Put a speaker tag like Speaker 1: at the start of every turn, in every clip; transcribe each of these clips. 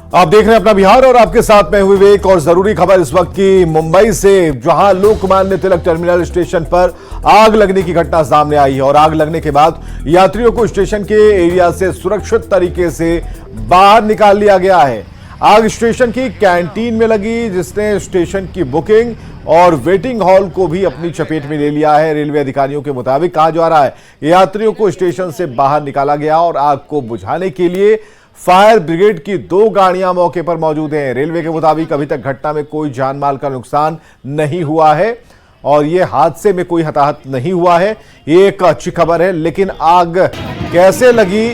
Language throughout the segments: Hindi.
Speaker 1: आप देख रहे हैं अपना बिहार और आपके साथ मैं विवेक। और जरूरी खबर इस वक्त की मुंबई से, जहां लोकमान्य तिलक टर्मिनल स्टेशन पर आग लगने की घटना सामने आई है और आग लगने के बाद यात्रियों को स्टेशन के एरिया से सुरक्षित तरीके से बाहर निकाल लिया गया है। आग स्टेशन की कैंटीन में लगी, जिसने स्टेशन की बुकिंग और वेटिंग हॉल को भी अपनी चपेट में ले लिया है। रेलवे अधिकारियों के मुताबिक कहा जा रहा है यात्रियों को स्टेशन से बाहर निकाला गया और आग को बुझाने के लिए फायर ब्रिगेड की 2 गाड़ियां मौके पर मौजूद हैं। रेलवे के मुताबिक अभी तक घटना में कोई जान माल का नुकसान नहीं हुआ है और यह हादसे में कोई हताहत नहीं हुआ है। ये एक अच्छी खबर है, लेकिन आग कैसे लगी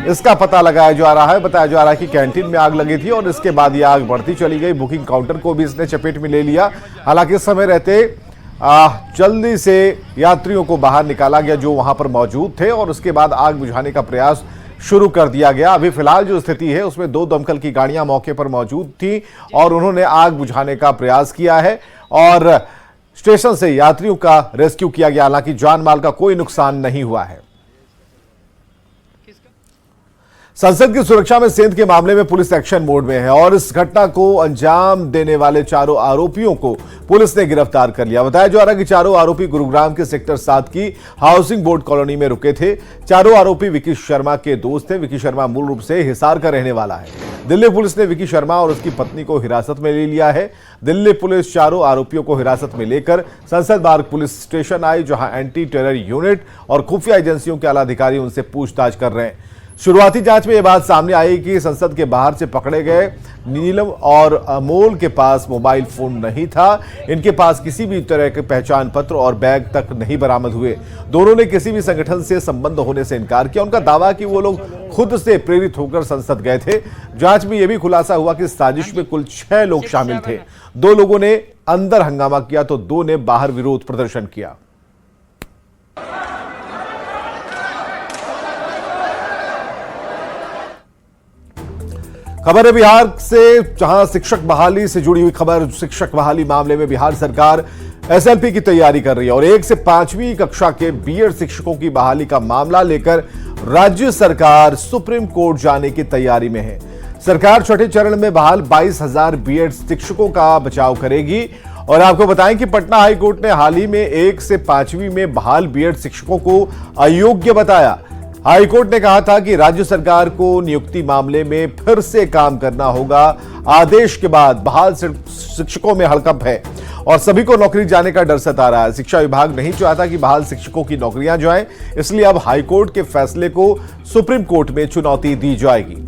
Speaker 1: इसका पता लगाया जा रहा है। बताया जा रहा है कि कैंटीन में आग लगी थी और इसके बाद यह आग बढ़ती चली गई। बुकिंग काउंटर को भी इसने चपेट में ले लिया। हालांकि इस समय रहते जल्दी से यात्रियों को बाहर निकाला गया जो वहां पर मौजूद थे और उसके बाद आग बुझाने का प्रयास शुरू कर दिया गया। अभी फिलहाल जो स्थिति है उसमें 2 दमकल की गाड़ियां मौके पर मौजूद थी और उन्होंने आग बुझाने का प्रयास किया है और स्टेशन से यात्रियों का रेस्क्यू किया गया। हालांकि जान माल का कोई नुकसान नहीं हुआ है। संसद की सुरक्षा में सेंध के मामले में पुलिस एक्शन मोड में है और इस घटना को अंजाम देने वाले चारों आरोपियों को पुलिस ने गिरफ्तार कर लिया। बताया जा रहा है कि चारों आरोपी गुरुग्राम के सेक्टर 7 की हाउसिंग बोर्ड कॉलोनी में रुके थे। चारों आरोपी विकी शर्मा के दोस्त थे। विकी शर्मा मूल रूप से हिसार का रहने वाला है। दिल्ली पुलिस ने विकी शर्मा और उसकी पत्नी को हिरासत में ले लिया है। दिल्ली पुलिस चारों आरोपियों को हिरासत में लेकर संसद मार्ग पुलिस स्टेशन आई, जहां एंटी टेरर यूनिट और खुफिया एजेंसियों के आला अधिकारी उनसे पूछताछ कर रहे हैं। शुरुआती जांच में यह बात सामने आई कि संसद के बाहर से पकड़े गए नीलम और अमोल के पास मोबाइल फोन नहीं था। इनके पास किसी भी तरह के पहचान पत्र और बैग तक नहीं बरामद हुए। दोनों ने किसी भी संगठन से संबंध होने से इनकार किया। उनका दावा कि वो लोग खुद से प्रेरित होकर संसद गए थे। जांच में यह भी खुलासा हुआ कि साजिश में कुल 6 लोग शामिल थे। 2 लोगों ने अंदर हंगामा किया तो 2 ने बाहर विरोध प्रदर्शन किया। खबर है बिहार से, जहां शिक्षक बहाली से जुड़ी हुई खबर। शिक्षक बहाली मामले में बिहार सरकार एसएलपी की तैयारी कर रही है और 1 से 5वीं कक्षा के बीएड शिक्षकों की बहाली का मामला लेकर राज्य सरकार सुप्रीम कोर्ट जाने की तैयारी में है। सरकार छठे चरण में बहाल 22,000 बीएड शिक्षकों का बचाव करेगी। और आपको बताएं कि पटना हाईकोर्ट ने हाल ही में 1 से 5वीं में बहाल बीएड शिक्षकों को अयोग्य बताया। हाईकोर्ट ने कहा था कि राज्य सरकार को नियुक्ति मामले में फिर से काम करना होगा। आदेश के बाद बहाल शिक्षकों में हड़कंप है और सभी को नौकरी जाने का डर सता रहा है। शिक्षा विभाग नहीं चाहता कि बहाल शिक्षकों की नौकरियां जाएं, इसलिए अब हाईकोर्ट के फैसले को सुप्रीम कोर्ट में चुनौती दी जाएगी।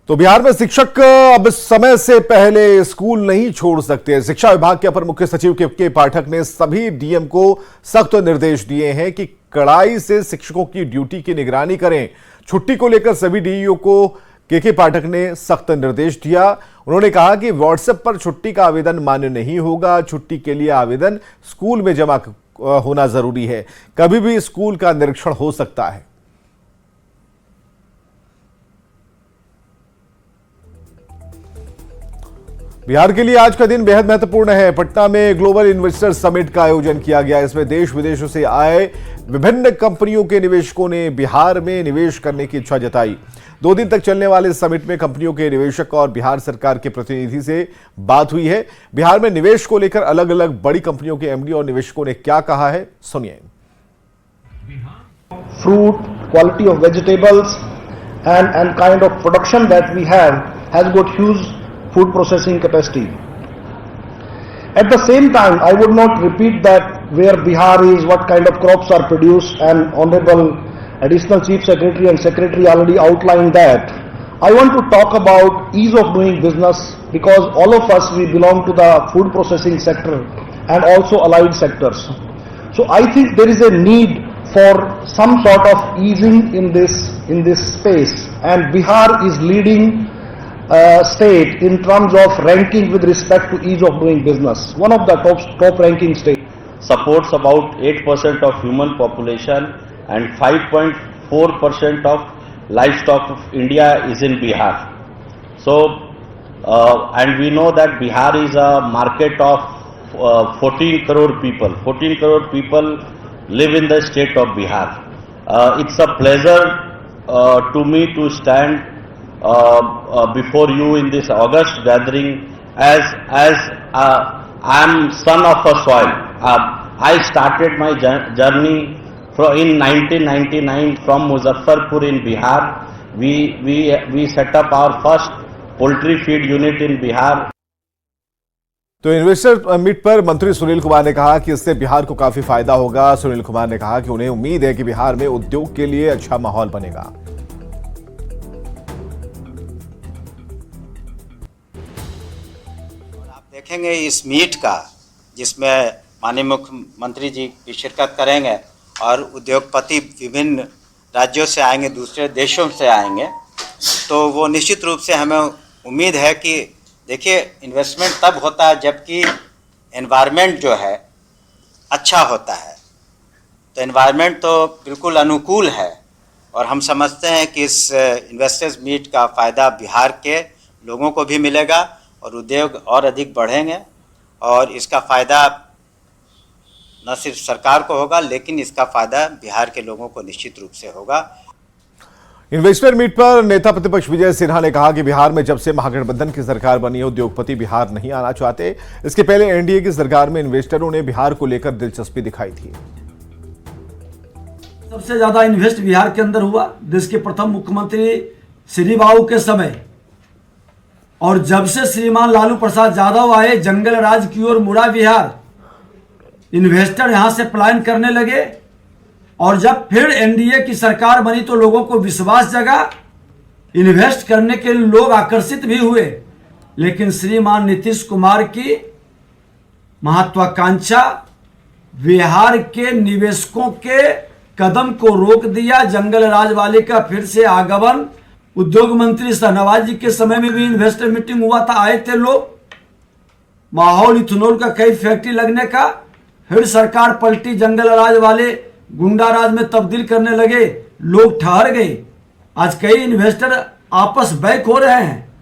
Speaker 1: तो बिहार में शिक्षक अब समय से पहले स्कूल नहीं छोड़ सकते। शिक्षा विभाग के अपर मुख्य सचिव के पाठक ने सभी डीएम को सख्त निर्देश दिए हैं कि कड़ाई से शिक्षकों की ड्यूटी की निगरानी करें। छुट्टी को लेकर सभी डीईओ को के पाठक ने सख्त निर्देश दिया। उन्होंने कहा कि व्हाट्सएप पर छुट्टी का आवेदन मान्य नहीं होगा। छुट्टी के लिए आवेदन स्कूल में जमा होना जरूरी है। कभी भी स्कूल का निरीक्षण हो सकता है। बिहार के लिए आज का दिन बेहद महत्वपूर्ण है। पटना में ग्लोबल इन्वेस्टर समिट का आयोजन किया गया। इसमें देश विदेशों से आए विभिन्न कंपनियों के निवेशकों ने बिहार में निवेश करने की इच्छा जताई। 2 दिन तक चलने वाले इस समिट में कंपनियों के निवेशक और बिहार सरकार के प्रतिनिधि से बात हुई है। बिहार में निवेश को लेकर अलग अलग बड़ी कंपनियों के एमडी और निवेशकों ने क्या कहा है, सुनिए।
Speaker 2: Fruit, quality of vegetables and kind of production that we have has got huge food processing capacity. At the same time, I would not repeat that where Bihar is, what kind of crops are produced, and Honorable Additional Chief Secretary and Secretary already outlined that. I want to talk about ease of doing business because all of us, we belong to the food processing sector and also allied sectors. So I think there is a need for some sort of easing in this space, and Bihar is leading state in terms of ranking with respect to ease of doing business. One of the top ranking states.
Speaker 3: Supports about 8% of human population and 5.4% of livestock of India is in Bihar. So, and we know that Bihar is a market of 14 crore people. 14 crore people live in the state of Bihar. It's a pleasure to me to stand before you in this August gathering as I am son of a soil. I started my journey in 1999 from Muzaffarpur in Bihar. We set up our first poultry feed unit in Bihar.
Speaker 1: तो इन्वेस्टर मीट पर मंत्री सुनील कुमार ने कहा कि इससे बिहार को काफी फायदा होगा। सुनील कुमार ने कहा कि उन्हें उम्मीद है कि बिहार में उद्योग के लिए अच्छा माहौल बनेगा।
Speaker 4: आप देखेंगे इस मीट का, जिसमें माननीय मुख्यमंत्री जी भी शिरकत करेंगे और उद्योगपति विभिन्न राज्यों से आएंगे, दूसरे देशों से आएंगे, तो वो निश्चित रूप से हमें उम्मीद है कि देखिए इन्वेस्टमेंट तब होता है जबकि एनवायरनमेंट जो है अच्छा होता है। तो एनवायरनमेंट तो बिल्कुल अनुकूल है और हम समझते हैं कि इस इन्वेस्टर्स मीट का फ़ायदा बिहार के लोगों को भी मिलेगा और उद्योग और अधिक बढ़ेंगे और इसका फ़ायदा न सिर्फ सरकार को होगा लेकिन इसका फ़ायदा बिहार के लोगों को निश्चित रूप से होगा।
Speaker 1: इन्वेस्टर मीट पर नेता प्रतिपक्ष विजय सिन्हा ने कहा कि बिहार में जब से महागठबंधन की सरकार बनी है उद्योगपति बिहार नहीं आना चाहते। इसके पहले एनडीए की सरकार में इन्वेस्टरों ने बिहार को लेकर दिलचस्पी दिखाई थी।
Speaker 5: सबसे ज्यादा इन्वेस्ट बिहार के अंदर हुआ देश के प्रथम मुख्यमंत्री श्री बाबू के समय, और जब से श्रीमान लालू प्रसाद यादव आए जंगल राज की ओर मुड़ा बिहार, इन्वेस्टर यहां से पलायन करने लगे और जब फिर एनडीए की सरकार बनी तो लोगों को विश्वास जगा, इन्वेस्ट करने के लिए लोग आकर्षित भी हुए। लेकिन श्रीमान नीतीश कुमार की महत्वाकांक्षा बिहार के निवेशकों के कदम को रोक दिया। जंगल राज वाले का फिर से आगमन, उद्योग मंत्री शाहनवाज जी के समय में भी इन्वेस्टर मीटिंग हुआ था, आए थे लोग, माहौल इथेनॉल का कई फैक्ट्री लगने का, फिर सरकार पलटी, जंगल राज वाले गुंडा राज में तब्दील करने लगे, लोग ठहर गए। आज कई इन्वेस्टर आपस बैक हो रहे हैं।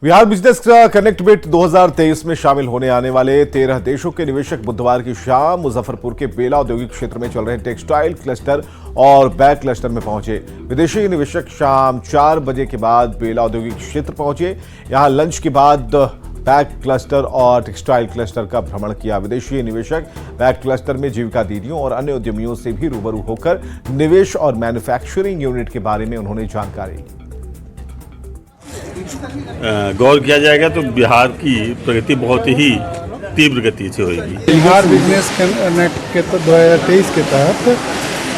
Speaker 1: बिहार बिजनेस कनेक्ट मीट 2023 में शामिल होने आने वाले 13 देशों के निवेशक बुधवार की शाम मुजफ्फरपुर के बेला औद्योगिक क्षेत्र में चल रहे टेक्सटाइल क्लस्टर और बैग क्लस्टर में पहुंचे। विदेशी निवेशक शाम 4 बजे के बाद बेला औद्योगिक क्षेत्र पहुंचे। यहां लंच के बाद बैग क्लस्टर और टेक्सटाइल क्लस्टर का भ्रमण किया। विदेशी निवेशक बैग क्लस्टर में जीविका दीदियों और अन्य उद्यमियों से भी रूबरू होकर निवेश और मैन्युफैक्चरिंग यूनिट के बारे में उन्होंने जानकारी ली।
Speaker 6: गौर किया जाएगा तो बिहार की प्रगति बहुत ही तीव्र गति से होगी।
Speaker 7: बिहार बिजनेस कनेक्ट के 2023 के तहत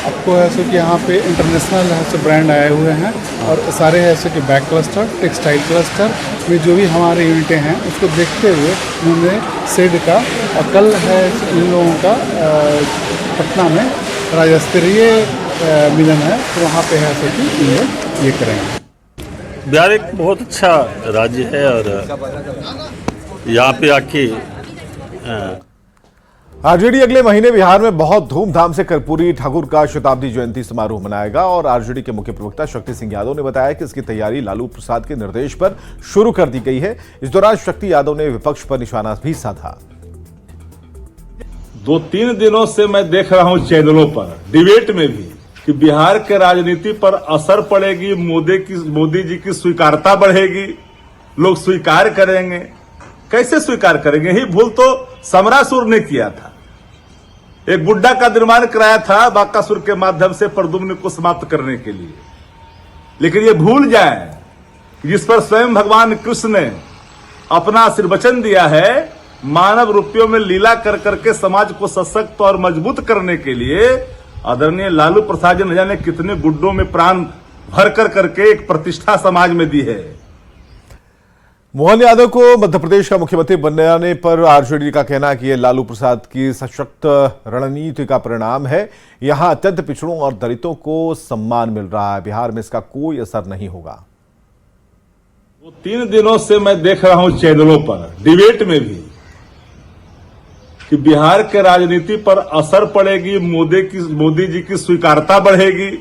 Speaker 7: आपको है सो कि यहाँ पे इंटरनेशनल है सो ब्रांड आए हुए हैं और सारे है सो कि बैग क्लस्टर, टेक्सटाइल क्लस्टर में जो भी हमारे यूनिटें हैं उसको देखते हुए उन्होंने सेड का और कल है इन लोगों का पटना में राज्य स्तरीय मिलन है, तो वहाँ पे है सो कि इन लोग ये करेंगे।
Speaker 6: बिहार एक बहुत अच्छा राज्य है और यहाँ पे आके
Speaker 1: आरजेडी अगले महीने बिहार में बहुत धूमधाम से कर्पूरी ठाकुर का शताब्दी जयंती समारोह मनाएगा और आरजेडी के मुख्य प्रवक्ता शक्ति सिंह यादव ने बताया कि इसकी तैयारी लालू प्रसाद के निर्देश पर शुरू कर दी गई है। इस दौरान शक्ति यादव ने विपक्ष पर निशाना भी साधा।
Speaker 8: 2-3 दिनों से मैं देख रहा हूं चैनलों पर डिबेट में भी कि बिहार के राजनीति पर असर पड़ेगी, मोदी जी की स्वीकारता बढ़ेगी, लोग स्वीकार करेंगे। कैसे स्वीकार करेंगे? यही भूल तो समरासुर ने किया था। एक गुड्डा का निर्माण कराया था बाकासुर के माध्यम से प्रद्युम्न को समाप्त करने के लिए, लेकिन ये भूल जाए जिस पर स्वयं भगवान कृष्ण ने अपना आशीर्वचन दिया है, मानव रूपियों में लीला कर करके समाज को सशक्त और मजबूत करने के लिए आदरणीय लालू प्रसाद जी न जाने कितने गुड्डों में प्राण भर कर करके एक प्रतिष्ठा समाज में दी है।
Speaker 1: मोहन यादव को मध्य प्रदेश का मुख्यमंत्री बनने पर आरजेडी का कहना है कि यह लालू प्रसाद की सशक्त रणनीति का परिणाम है। यहां अत्यंत पिछड़ों और दलितों को सम्मान मिल रहा है। बिहार में इसका कोई असर नहीं होगा।
Speaker 8: 3 दिनों से मैं देख रहा हूं चैनलों पर डिबेट में भी कि बिहार के राजनीति पर असर पड़ेगी, मोदी जी की स्वीकारता बढ़ेगी।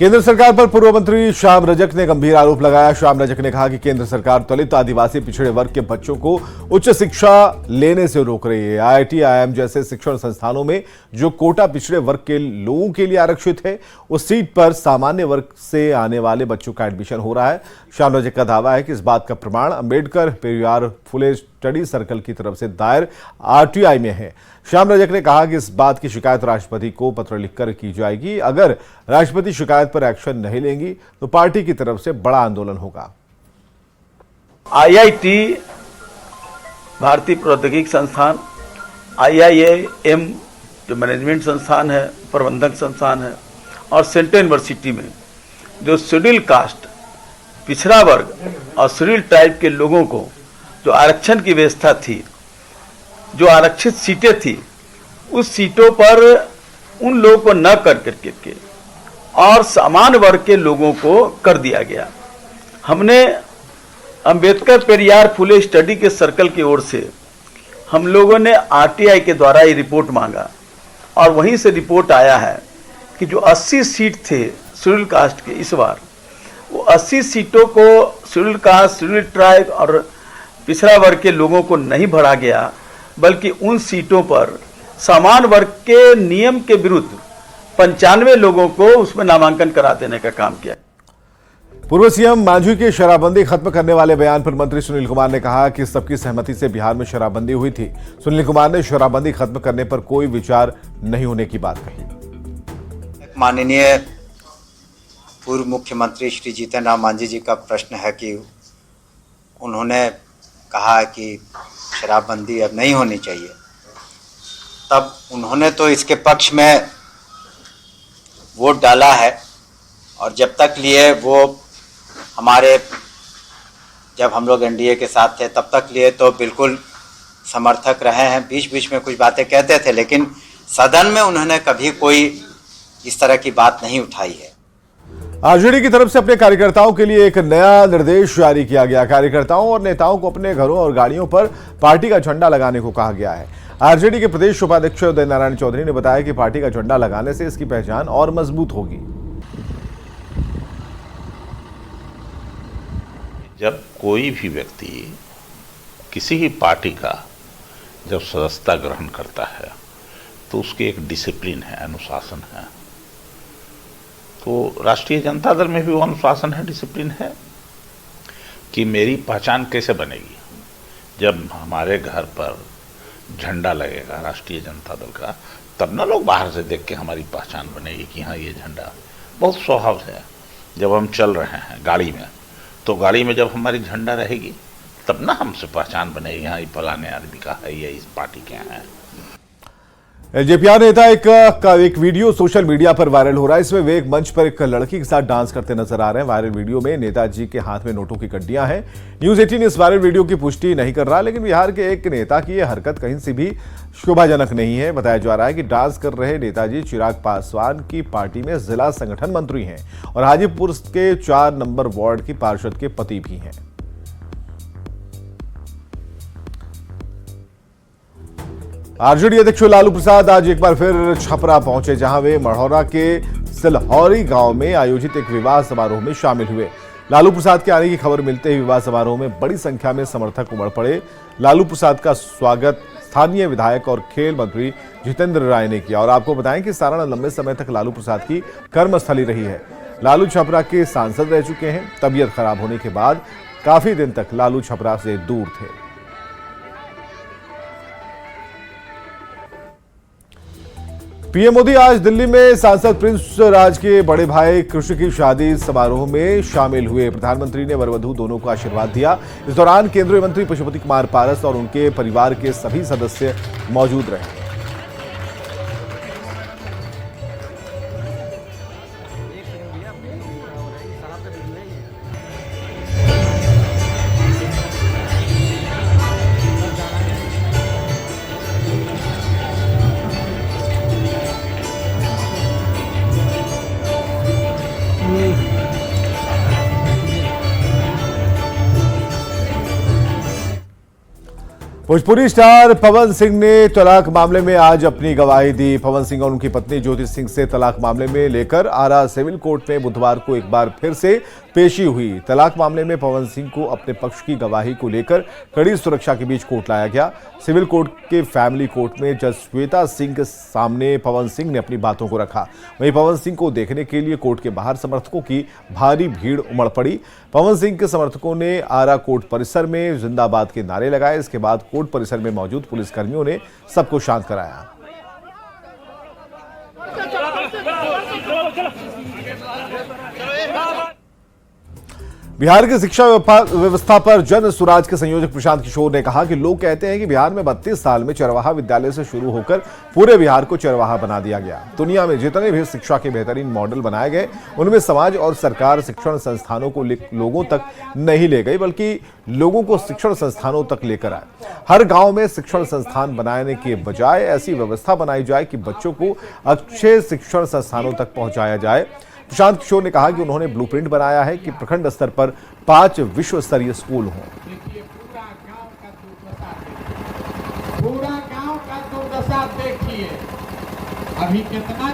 Speaker 1: केंद्र सरकार पर पूर्व मंत्री श्याम रजक ने गंभीर आरोप लगाया। श्याम रजक ने कहा कि केंद्र सरकार दलित, आदिवासी, पिछड़े वर्ग के बच्चों को उच्च शिक्षा लेने से रोक रही है। आईआईटी, आईआईएम जैसे शिक्षण संस्थानों में जो कोटा पिछड़े वर्ग के लोगों के लिए आरक्षित है, उस सीट पर सामान्य वर्ग से आने वाले बच्चों का एडमिशन हो रहा है। श्याम रजक का दावा है कि इस बात का प्रमाण अंबेडकर पेरियार फुले स्टडी सर्कल की तरफ से दायर आरटीआई में है। श्याम रजक ने कहा कि इस बात की शिकायत राष्ट्रपति को पत्र लिखकर की जाएगी। अगर राष्ट्रपति शिकायत पर एक्शन नहीं लेंगी तो पार्टी की तरफ से बड़ा आंदोलन होगा।
Speaker 9: आईआईटी, भारतीय प्रौद्योगिकी संस्थान, आईआईएम जो मैनेजमेंट संस्थान है, प्रबंधक संस्थान है, और सेंट्रल यूनिवर्सिटी में जो शेड्यूल कास्ट, पिछड़ा वर्ग और शेड्यूल ट्राइब के लोगों को जो आरक्षण की व्यवस्था थी, जो आरक्षित सीटें थी, उस सीटों पर उन लोगों को न कर करके और समान वर्ग के लोगों को कर दिया गया। हमने अंबेडकर पेरियार फुले स्टडी के सर्कल की ओर से हम लोगों ने आरटीआई के द्वारा ये रिपोर्ट मांगा और वहीं से रिपोर्ट आया है कि जो 80 सीट थे शेड्यूल कास्ट के, इस बार वो 80 सीटों को शेड्यूल कास्ट, शेड्यूल ट्राइब और पिछड़ा वर्ग के लोगों को नहीं भरा गया, बल्कि उन सीटों पर समान वर्ग के नियम के विरुद्ध 95 लोगों को उसमें नामांकन करा देने का काम किया।
Speaker 1: पूर्व सीएम मांझी के शराबबंदी खत्म करने वाले बयान पर मंत्री सुनील कुमार ने कहा कि सबकी सहमति से बिहार में शराबबंदी हुई थी। सुनील कुमार ने शराबबंदी खत्म करने पर कोई विचार नहीं होने की बात कही।
Speaker 4: माननीय पूर्व मुख्यमंत्री श्री जीतन राम मांझी जी का प्रश्न है कि उन्होंने कहा कि शराबबंदी अब नहीं होनी चाहिए, तब उन्होंने तो इसके पक्ष में वोट डाला है और जब तक लिए वो हमारे, जब हम लोग एनडीए के साथ थे तब तक लिए तो बिल्कुल समर्थक रहे हैं। बीच बीच में कुछ बातें कहते थे, लेकिन सदन में उन्होंने कभी कोई इस तरह की बात नहीं उठाई है।
Speaker 1: आरजेडी की तरफ से अपने कार्यकर्ताओं के लिए एक नया निर्देश जारी किया गया। कार्यकर्ताओं और नेताओं को अपने घरों और गाड़ियों पर पार्टी का झंडा लगाने को कहा गया है। आरजेडी के प्रदेश उपाध्यक्ष उदय नारायण चौधरी ने बताया कि पार्टी का झंडा लगाने से इसकी पहचान और मजबूत होगी।
Speaker 10: जब कोई भी व्यक्ति किसी भी पार्टी का जब सदस्यता ग्रहण करता है तो उसकी एक डिसिप्लिन है, अनुशासन है। तो राष्ट्रीय जनता दल में भी वो अनुशासन है, डिसिप्लिन है कि मेरी पहचान कैसे बनेगी। जब हमारे घर पर झंडा लगेगा राष्ट्रीय जनता दल का, तब ना लोग बाहर से देख के हमारी पहचान बनेगी कि हाँ ये झंडा। बहुत स्वाभाविक है, जब हम चल रहे हैं गाड़ी में, तो गाड़ी में जब हमारी झंडा रहेगी तब ना हमसे पहचान बनेगी, हाँ ये फलाने आदमी का है, ये इस पार्टी के हैं।
Speaker 1: एलजेपी नेता एक वीडियो सोशल मीडिया पर वायरल हो रहा है। इसमें वे एक मंच पर एक लड़की के साथ डांस करते नजर आ रहे हैं। वायरल वीडियो में नेताजी के हाथ में नोटों की गड्डियां हैं। न्यूज 18 इस वायरल वीडियो की पुष्टि नहीं कर रहा, लेकिन बिहार के एक नेता की यह हरकत कहीं से भी शोभाजनक नहीं है। बताया जा रहा है कि डांस कर रहे नेताजी चिराग पासवान की पार्टी में जिला संगठन मंत्री हैं और हाजीपुर के 4 नंबर वार्ड की पार्षद के पति भी हैं। आरजेडी अध्यक्ष लालू प्रसाद आज एक बार फिर छपरा पहुंचे, जहां वे मढ़ौरा के सिलहौरी गांव में आयोजित एक विवाह समारोह में शामिल हुए। लालू प्रसाद के आने की खबर मिलते ही विवाह समारोह में बड़ी संख्या में समर्थक उमड़ पड़े। लालू प्रसाद का स्वागत स्थानीय विधायक और खेल मंत्री जितेंद्र राय ने किया। और आपको बताएं कि सारण लंबे समय तक लालू प्रसाद की कर्मस्थली रही है। लालू छपरा के सांसद रह चुके हैं। तबीयत खराब होने के बाद काफी दिन तक लालू छपरा से दूर थे। पीएम मोदी आज दिल्ली में सांसद प्रिंस राज के बड़े भाई कृषि की शादी समारोह में शामिल हुए। प्रधानमंत्री ने वर वधू दोनों को आशीर्वाद दिया। इस दौरान केंद्रीय मंत्री पशुपति कुमार पारस और उनके परिवार के सभी सदस्य मौजूद रहे। भोजपुरी स्टार पवन सिंह ने तलाक मामले में आज अपनी गवाही दी। पवन सिंह और उनकी पत्नी ज्योति सिंह से तलाक मामले में लेकर आरा सिविल कोर्ट में बुधवार को एक बार फिर से पेशी हुई। तलाक मामले में पवन सिंह को अपने पक्ष की गवाही को लेकर कड़ी सुरक्षा के बीच कोर्ट लाया गया। सिविल कोर्ट के फैमिली कोर्ट में जज श्वेता सिंह के सामने पवन सिंह ने अपनी बातों को रखा। वहीं पवन सिंह को देखने के लिए कोर्ट के बाहर समर्थकों की भारी भीड़ उमड़ पड़ी। पवन सिंह के समर्थकों ने आरा कोर्ट परिसर में जिंदाबाद के नारे लगाए। इसके बाद कोर्ट परिसर में मौजूद पुलिसकर्मियों ने सबको शांत कराया। बिहार की शिक्षा व्यवस्था पर जन सुराज के संयोजक प्रशांत किशोर ने कहा कि लोग कहते हैं कि बिहार में 32 साल में चरवाहा विद्यालय से शुरू होकर पूरे बिहार को चरवाहा बना दिया गया। दुनिया में जितने भी शिक्षा के बेहतरीन मॉडल बनाए गए उनमें समाज और सरकार शिक्षण संस्थानों को लोगों तक नहीं ले गई, बल्कि लोगों को शिक्षण संस्थानों तक लेकर आए। हर गांव में शिक्षण संस्थान बनाने के बजाय ऐसी व्यवस्था बनाई जाए कि बच्चों को अच्छे शिक्षण संस्थानों तक पहुंचाया जाए। प्रशांत किशोर ने कहा कि उन्होंने ब्लूप्रिंट बनाया है कि प्रखंड स्तर पर 5 विश्व स्तरीय स्कूल हों।
Speaker 11: पूरा गांव का दुर्दशा देखिए, अभी कितना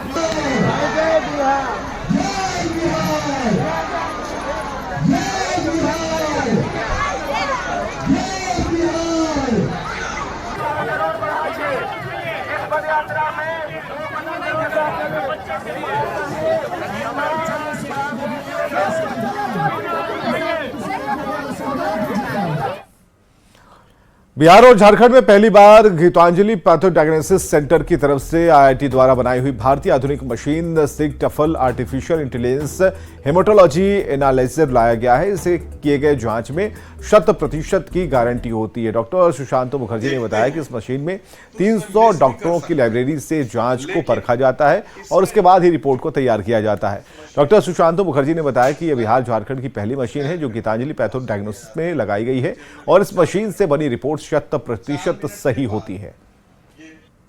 Speaker 1: बिहार और झारखंड में पहली बार गीतांजलि पैथो डायग्नोसिस सेंटर की तरफ से आईआईटी द्वारा बनाई हुई भारतीय आधुनिक मशीन सिग टफल आर्टिफिशियल इंटेलिजेंस हेमाटोलॉजी एनालाइजर लाया गया है। इसे किए गए जांच में 100% की गारंटी होती है। डॉक्टर सुशांत मुखर्जी ने बताया कि इस मशीन में 300 डॉक्टरों की लाइब्रेरी से जांच को परखा जाता है और उसके बाद ही रिपोर्ट को तैयार किया जाता है। डॉक्टर सुशांत मुखर्जी ने बताया कि यह बिहार झारखंड की पहली मशीन है जो गीतांजलि पैथो डायग्नोसिस में लगाई गई है और इस मशीन से बनी रिपोर्ट 100% सही होती है।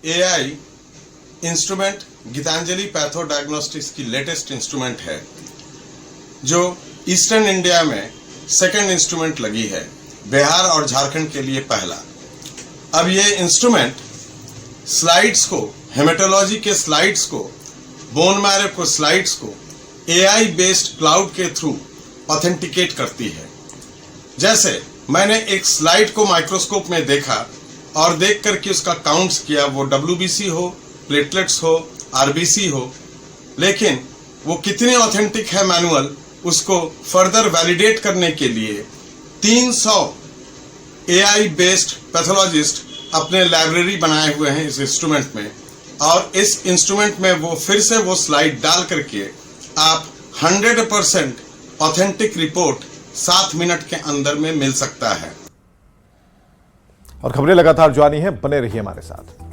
Speaker 12: AI instrument Gitanjali patho diagnostics की लेटेस्ट इंस्ट्रूमेंट है जो ईस्टर्न इंडिया में सेकंड इंस्ट्रूमेंट लगी है, बिहार और झारखंड के लिए पहला। अब ये इंस्ट्रूमेंट स्लाइड्स को, हेमेटोलॉजी के स्लाइड्स को, बोन मैरो को स्लाइड्स को एआई बेस्ड क्लाउड के थ्रू ऑथेंटिकेट करती है। जैसे मैंने एक स्लाइड को माइक्रोस्कोप में देखा और देख करके उसका काउंट्स किया, वो WBC हो, प्लेटलेट्स हो, RBC हो, लेकिन वो कितने ऑथेंटिक है मैनुअल, उसको फर्दर वैलिडेट करने के लिए 300 एआई बेस्ड पैथोलॉजिस्ट अपने लाइब्रेरी बनाए हुए हैं इस इंस्ट्रूमेंट में। और इस इंस्ट्रूमेंट में वो फिर से वो स्लाइड डाल करके आप 100% ऑथेंटिक रिपोर्ट 7 मिनट के अंदर में मिल सकता है।
Speaker 1: और खबरें लगातार जारी हैं, बने रहिए हमारे साथ।